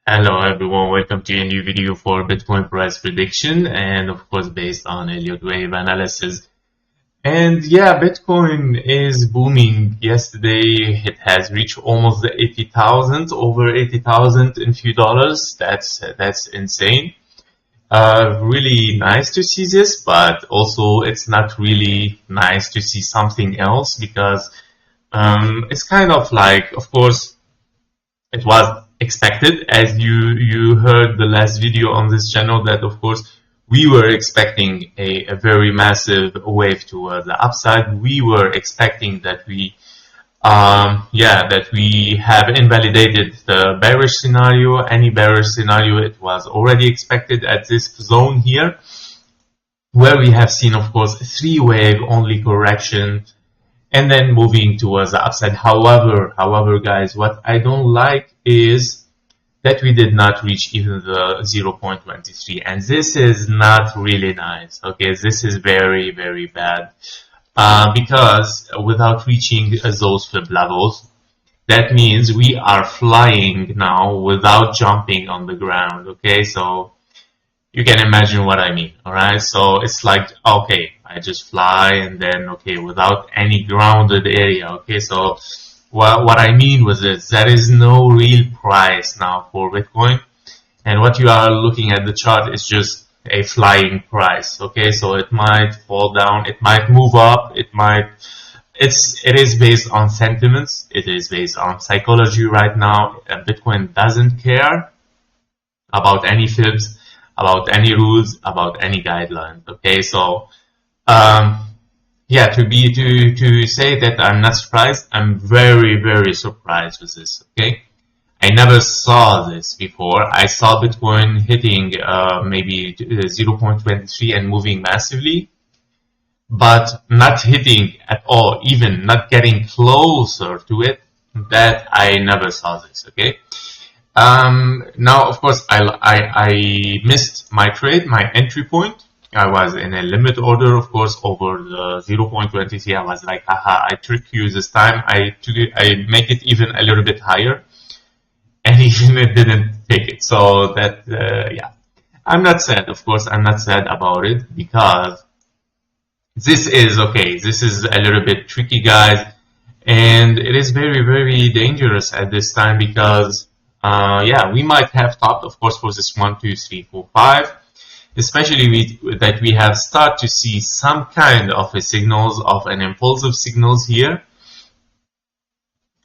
Hello everyone, welcome to a new video for Bitcoin price prediction and of course based on Elliott wave analysis. And yeah, Bitcoin is booming. Yesterday it has reached almost the 80,000, over 80,000 in few dollars. That's insane. Really nice to see this, but also it's not really nice to see something else because it's kind of like, of course, it was expected, as you heard the last video on this channel, that of course we were expecting a very massive wave towards the upside. We were expecting that we have invalidated the bearish scenario. Any bearish scenario, it was already expected at this zone here, where we have seen, of course, a three-wave only correction and then moving towards the upside. However, guys, what I don't like is that we did not reach even the 0.23, and this is not really nice. Okay, this is very, very bad because without reaching those flip levels, that means we are flying now without jumping on the ground. Okay, so you can imagine what I mean, alright? So it's like, okay, I just fly and then, okay, without any grounded area, okay? So what I mean with this, there is no real price now for Bitcoin. And what you are looking at the chart is just a flying price, okay? So it might fall down, it might move up, it is based on sentiments, it is based on psychology right now. Bitcoin doesn't care about any fibs, about any rules, about any guidelines. Okay, so yeah, to say that I'm not surprised, I'm very, very surprised with this. Okay, I never saw this before. I saw Bitcoin hitting maybe 0.23 and moving massively, but not hitting at all, even not getting closer to it. That I never saw this. Okay. Now, of course, I missed my trade, my entry point. I was in a limit order, of course, over the 0.23. I was like, haha, I trick you this time. I make it even a little bit higher, and even it didn't take it. So that, yeah, I'm not sad. Of course, I'm not sad about it because this is okay. This is a little bit tricky, guys, and it is very, very dangerous at this time because yeah, we might have topped, of course, for this 1, 2, 3, 4, 5, especially that we have started to see some kind of a signals of an impulsive signals here.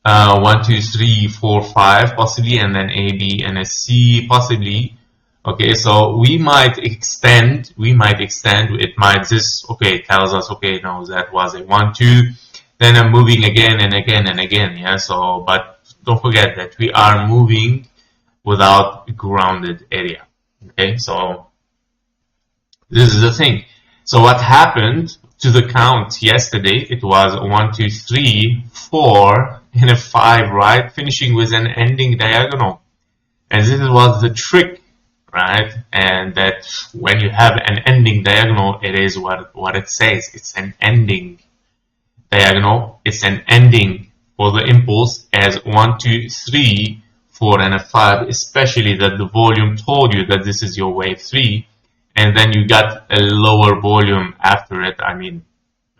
1, 2, 3, 4, 5 possibly, and then A, B, and a C possibly. Okay, so we might extend, it might okay, tells us, okay, no, that was a 1, 2, then I'm moving again and again and again, yeah, so, but don't forget that we are moving without grounded area. Okay, so this is the thing. So what happened to the count yesterday? It was 1, 2, 3, 4, and a 5, right? Finishing with an ending diagonal. And this was the trick, right? And that when you have an ending diagonal, it is what it says. It's an ending diagonal. It's an ending for the impulse as 1, 2, 3, 4, and a 5, especially that the volume told you that this is your wave 3, and then you got a lower volume after it. I mean,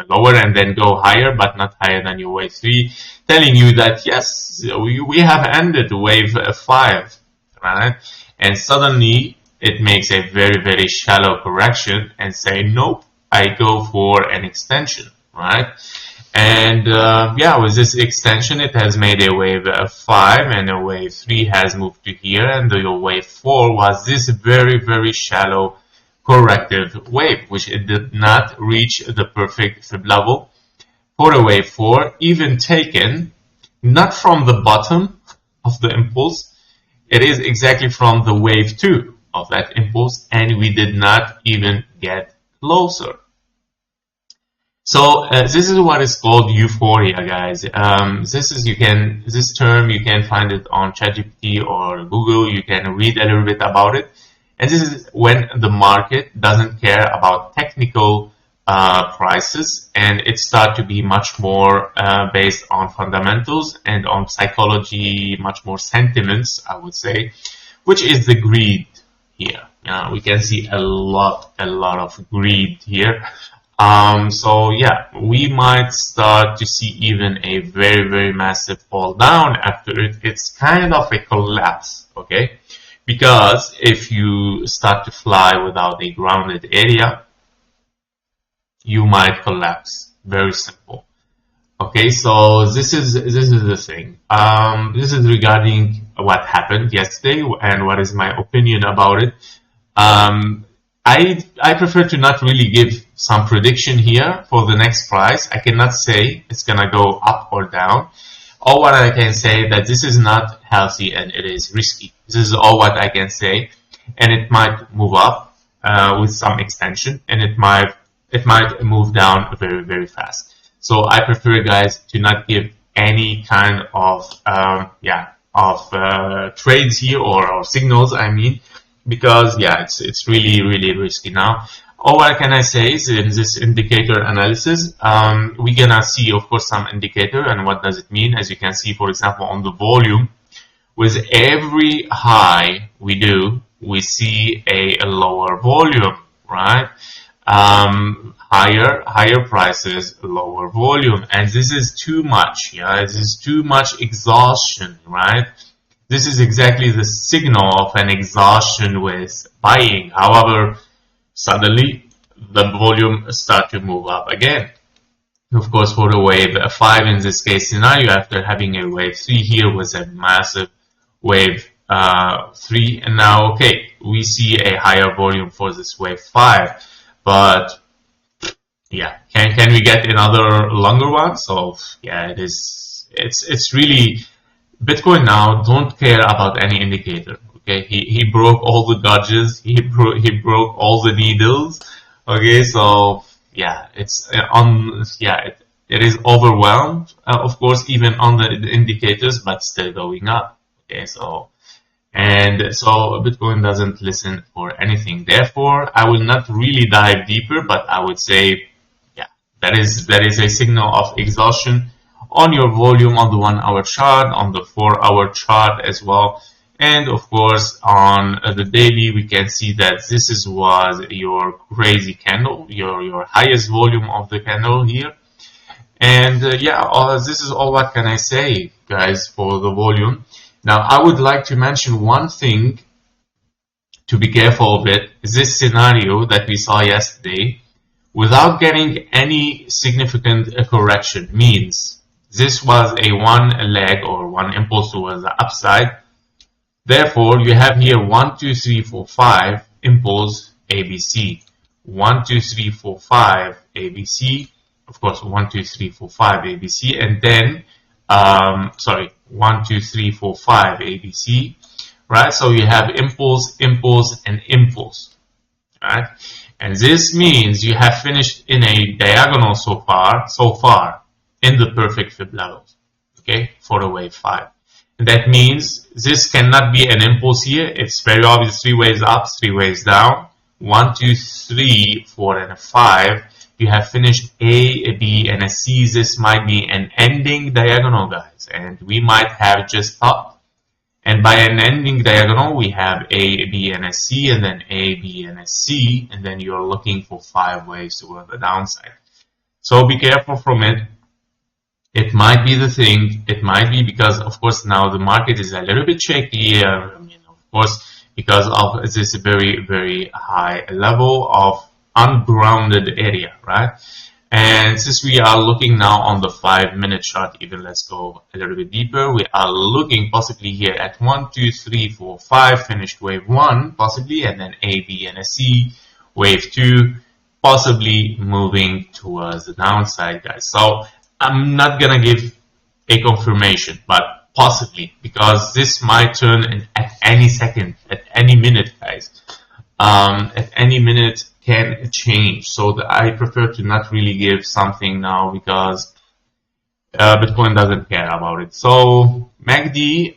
lower and then go higher, but not higher than your wave 3, telling you that yes, we have ended wave 5, right? And suddenly it makes a very, very shallow correction and say, nope, I go for an extension, right? And yeah, with this extension, it has made a wave 5 and a wave 3 has moved to here, and the wave 4 was this very, very shallow corrective wave, which it did not reach the perfect fib level for a wave 4, even taken not from the bottom of the impulse, it is exactly from the wave 2 of that impulse, and we did not even get closer. So this is what is called Euphoria, guys. This term you can find it on ChatGPT or Google. You can read a little bit about it. And this is when the market doesn't care about technical prices, and it starts to be much more based on fundamentals and on psychology, much more sentiments, I would say, which is the greed here. We can see a lot of greed here. So yeah, we might start to see even a very massive fall down after it. It's kind of a collapse, okay? Because if you start to fly without a grounded area, you might collapse. Very simple. Okay, so this is the thing. This is regarding what happened yesterday and what is my opinion about it. I prefer to not really give some prediction here for the next price. I cannot say it's gonna go up or down. All what I can say that this is not healthy and it is risky. This is all what I can say, and it might move up with some extension, and it might move down very fast. So I prefer, guys, to not give any kind of trades here or signals, I mean, because yeah, it's really risky now. All what can I say is in this indicator analysis, we're gonna see, of course, some indicator, and what does it mean? As you can see, for example, on the volume, with every high we do, we see a lower volume, right? Higher prices, lower volume, and this is too much. Yeah, this is too much exhaustion, right? This is exactly the signal of an exhaustion with buying. However, suddenly the volume start to move up again. Of course, for the wave 5 in this case scenario, after having a wave 3 here was a massive wave 3, and now okay, we see a higher volume for this wave 5, but yeah, can we get another longer one? So yeah, it's really Bitcoin now don't care about any indicator. Okay, he broke all the gauges, he broke all the needles. Okay, so yeah, it's it is overwhelmed, of course, even on the indicators, but still going up. Okay, so Bitcoin doesn't listen for anything. Therefore, I will not really dive deeper, but I would say, yeah, that is a signal of exhaustion on your volume on the 1 hour chart, on the 4 hour chart as well. And of course, on the daily, we can see that this was your crazy candle, your highest volume of the candle here. And this is all what can I say, guys, for the volume. Now, I would like to mention one thing to be careful of it. This scenario that we saw yesterday, without getting any significant correction, means this was a one leg or one impulse towards the upside. Therefore, you have here 1, 2, 3, 4, 5 impulse ABC. 1, 2, 3, 4, 5 ABC. Of course, 1, 2, 3, 4, 5 ABC, and then 1, 2, 3, 4, 5 ABC. Right? So you have impulse, impulse, and impulse. Right? And this means you have finished in a diagonal so far in the perfect fib levels. Okay, for the wave 5. And that means this cannot be an impulse here. It's very obvious 3 waves up, 3 waves down. 1, 2, 3, 4, and a 5. You have finished A, B, and a C. This might be an ending diagonal, guys. And we might have just up. And by an ending diagonal, we have A, B, and a C, and then A, B, and a C. And then you're looking for 5 waves toward the downside. So be careful from it. It might be the thing. It might be because, of course, now the market is a little bit shaky. Of course, because of this very high level of ungrounded area, right? And since we are looking now on the 5-minute chart, even let's go a little bit deeper. We are looking possibly here at 1, 2, 3, 4, 5, finished wave 1, possibly, and then A, B, and a C, wave 2, possibly moving towards the downside, guys. So I'm not gonna give a confirmation, but possibly, because this might turn at any second, at any minute, guys. At any minute can change. So I prefer to not really give something now because Bitcoin doesn't care about it. So MACD,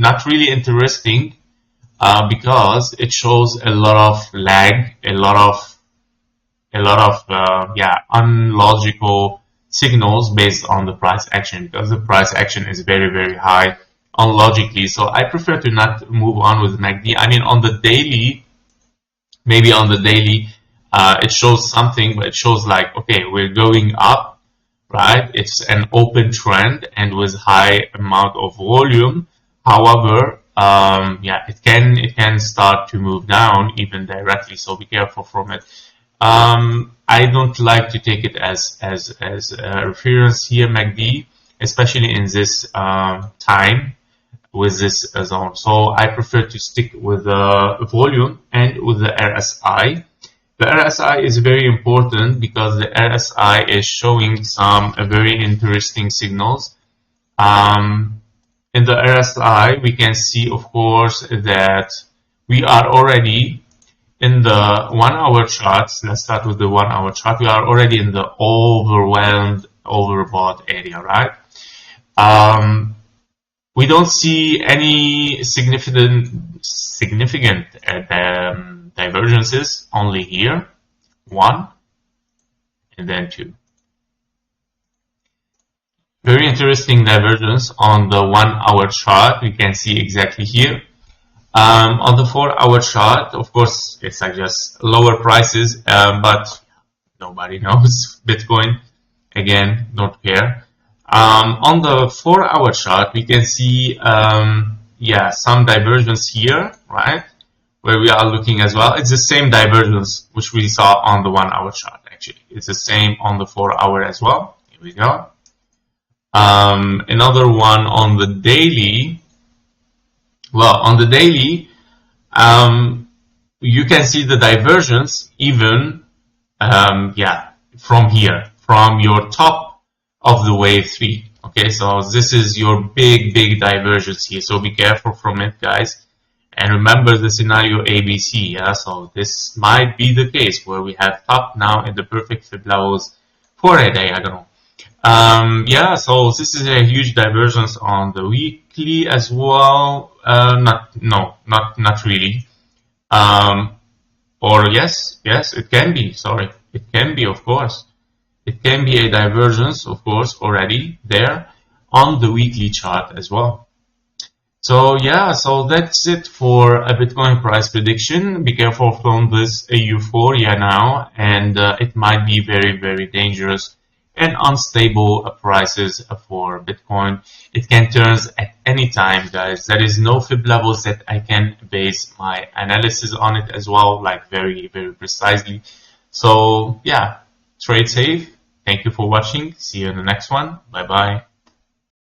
not really interesting because it shows a lot of lag, a lot of unlogical signals based on the price action, because the price action is very high unlogically. So I prefer to not move on with MACD. I mean, on the daily, maybe on the daily, it shows something, but it shows like, okay, we're going up, right? It's an open trend and with high amount of volume. However, yeah, it can start to move down even directly. So be careful from it. I don't like to take it as a reference here, MACD, especially in this time with this zone. So I prefer to stick with the volume and with the RSI. The RSI is very important because the RSI is showing some very interesting signals. In the RSI, we can see, of course, that we are already in the 1 hour charts. Let's start with the 1 hour chart. We are already in the overwhelmed, overbought area, right? We don't see any significant divergences, only here, 1 and then 2. Very interesting divergence on the 1 hour chart. We can see exactly here. On the 4 hour chart, of course, it suggests lower prices, but nobody knows. Bitcoin, again, don't care. On the 4 hour chart, we can see, yeah, some divergence here, right? Where we are looking as well. It's the same divergence which we saw on the 1 hour chart, actually. It's the same on the 4 hour as well. Here we go. Another one on the daily. Well, on the daily, you can see the divergence even, yeah, from here, from your top of the wave 3. Okay, so this is your big divergence here. So be careful from it, guys. And remember the scenario ABC. Yeah, so this might be the case where we have top now in the perfect fib levels for a diagonal. Yeah, so this is a huge divergence on the weekly as well. Not really. Or yes, it can be. Sorry, it can be, of course. It can be a divergence, of course, already there on the weekly chart as well. So yeah, so that's it for a Bitcoin price prediction. Be careful from this euphoria now, and it might be very dangerous and unstable prices for Bitcoin. It can turn at any time, guys. There is no fib levels that I can base my analysis on it as well, like very precisely. So yeah, trade safe. Thank you for watching. See you in the next one. Bye bye.